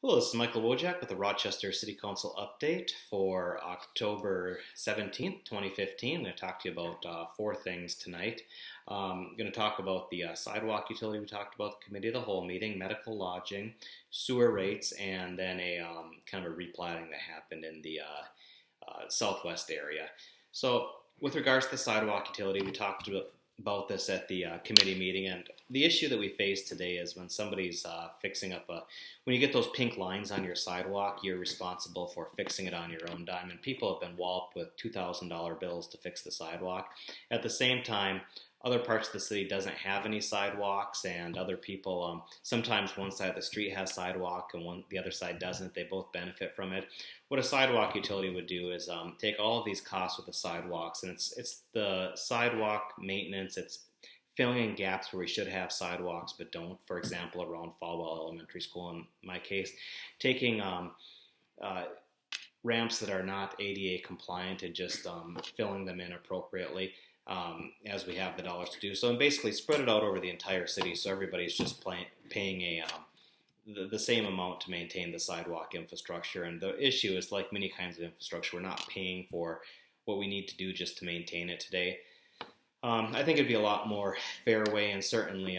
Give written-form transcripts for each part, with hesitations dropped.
Hello, this is Michael Wojcik with the Rochester City Council update for October 17th, 2015. I'm going to talk to you about four things tonight. I'm going to talk about the sidewalk utility we talked about, the committee of the whole meeting, medical lodging, sewer rates, and then a kind of a replatting that happened in the southwest area. So with regards to the sidewalk utility, we talked about this at the committee meeting, and the issue that we face today is when somebody's fixing up when you get those pink lines on your sidewalk, you're responsible for fixing it on your own dime, and people have been walloped with $2,000 bills to fix the sidewalk. At the same time, other parts of the city doesn't have any sidewalks, and other people, sometimes one side of the street has sidewalk and the other side doesn't. They both benefit from it. What a sidewalk utility would do is take all of these costs with the sidewalks, and it's the sidewalk maintenance, it's filling in gaps where we should have sidewalks but don't. For example, around Falwell Elementary School, in my case, taking ramps that are not ADA compliant and just filling them in appropriately as we have the dollars to do so, and basically spread it out over the entire city so everybody's just paying the same amount to maintain the sidewalk infrastructure. And the issue is, like many kinds of infrastructure, we're not paying for what we need to do just to maintain it today. I think it'd be a lot more fair way, and certainly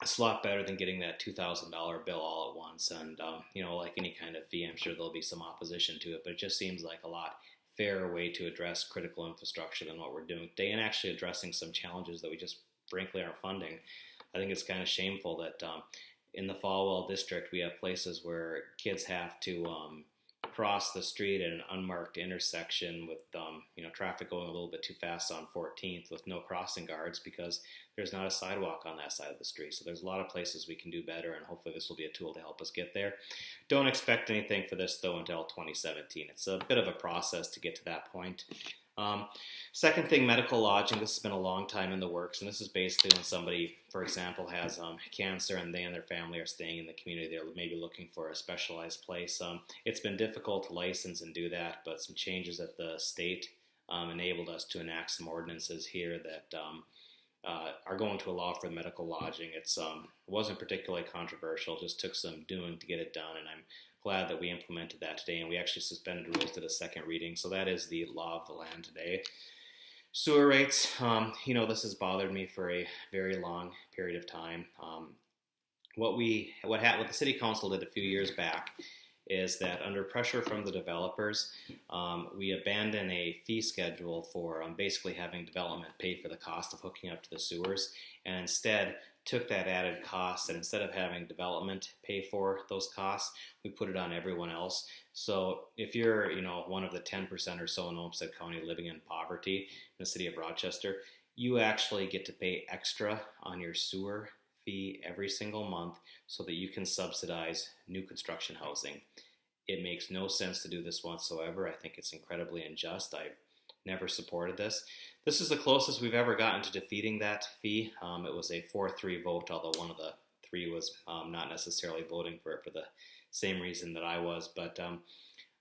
it's a lot better than getting that $2,000 bill all at once. And like any kind of fee, I'm sure there'll be some opposition to it, but it just seems like a lot fairer way to address critical infrastructure than what we're doing today, and actually addressing some challenges that we just frankly aren't funding. I think it's kind of shameful that in the Falwell district we have places where kids have to cross the street at an unmarked intersection with traffic going a little bit too fast on 14th with no crossing guards because there's not a sidewalk on that side of the street. So there's a lot of places we can do better, and hopefully this will be a tool to help us get there. Don't expect anything for this though until 2017. It's a bit of a process to get to that point. Second thing, medical lodging. This has been a long time in the works, and this is basically when somebody, for example, has cancer and they and their family are staying in the community. They're maybe looking for a specialized place. It's been difficult to license and do that, but some changes at the state enabled us to enact some ordinances here that are going to allow for medical lodging. It wasn't particularly controversial, just took some doing to get it done, and I'm glad that we implemented that today, and we actually suspended rules to the second reading, so that is the law of the land today. Sewer rates, this has bothered me for a very long period of time. What the city council did a few years back is that under pressure from the developers, we abandoned a fee schedule for basically having development pay for the cost of hooking up to the sewers, and instead took that added cost, and instead of having development pay for those costs, we put it on everyone else. So if you're one of the 10% or so in Olmsted County living in poverty in the city of Rochester, you actually get to pay extra on your sewer fee every single month so that you can subsidize new construction housing. It makes no sense to do this whatsoever. I think it's incredibly unjust. I've never supported this. This is the closest we've ever gotten to defeating that fee. It was a 4-3 vote, although one of the three was not necessarily voting for it for the same reason that I was. But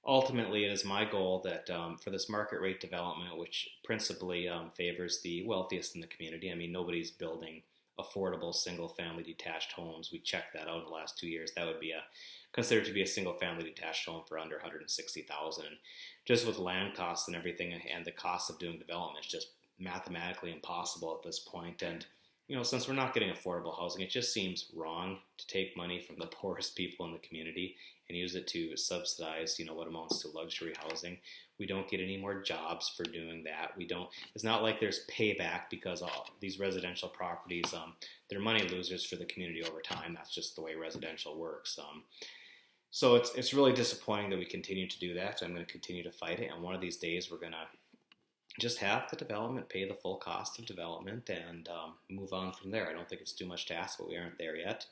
ultimately, it is my goal that for this market rate development, which principally favors the wealthiest in the community, nobody's building affordable single-family detached homes. We checked that out in the last 2 years. That would be considered to be a single-family detached home for under $160,000. Just with land costs and everything, and the cost of doing development, it's just mathematically impossible at this point. And since we're not getting affordable housing, it just seems wrong to take money from the poorest people in the community and use it to subsidize, what amounts to luxury housing. We don't get any more jobs for doing that. It's not like there's payback, because all these residential properties, they're money losers for the community over time. That's just the way residential works. So it's really disappointing that we continue to do that. I'm going to continue to fight it, and one of these days we're going to just have the development pay the full cost of development and move on from there. I don't think it's too much to ask, but we aren't there yet.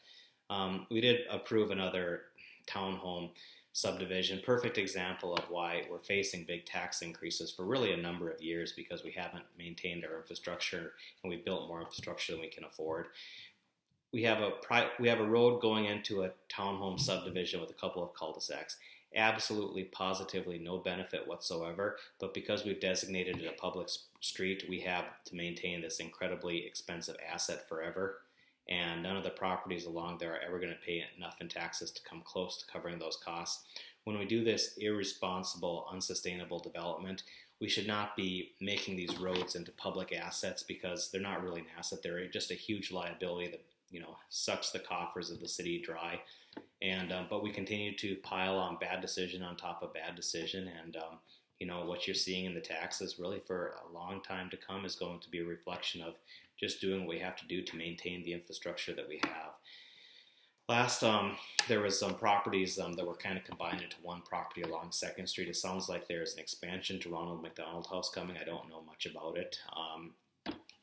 We did approve another townhome subdivision. Perfect example of why we're facing big tax increases for really a number of years, because we haven't maintained our infrastructure and we've built more infrastructure than we can afford. We have a road going into a townhome subdivision with a couple of cul-de-sacs. Absolutely, positively no benefit whatsoever, but because we've designated it a public street, we have to maintain this incredibly expensive asset forever. and none of the properties along there are ever going to pay enough in taxes to come close to covering those costs. When we do this irresponsible, unsustainable development, we should not be making these roads into public assets, because they're not really an asset. They're just a huge liability that, sucks the coffers of the city dry. And but we continue to pile on bad decision on top of bad decision, and what you're seeing in the taxes really for a long time to come is going to be a reflection of just doing what we have to do to maintain the infrastructure that we have. Last, there was some properties that were kind of combined into one property along 2nd Street. It sounds like there's an expansion to Ronald McDonald House coming. I don't know much about it.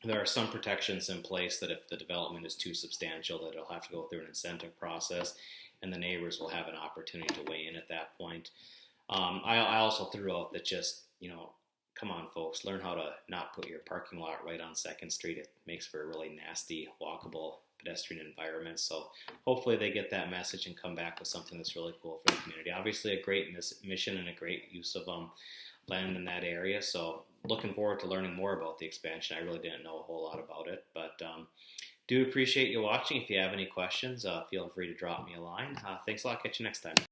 There are some protections in place that if the development is too substantial, that it'll have to go through an incentive process, and the neighbors will have an opportunity to weigh in at that point. I also threw out that just, come on, folks, learn how to not put your parking lot right on 2nd Street. It makes for a really nasty, walkable pedestrian environment. So hopefully they get that message and come back with something that's really cool for the community. Obviously a great mission and a great use of land in that area. So looking forward to learning more about the expansion. I really didn't know a whole lot about it, but do appreciate you watching. If you have any questions, feel free to drop me a line. Thanks a lot. Catch you next time.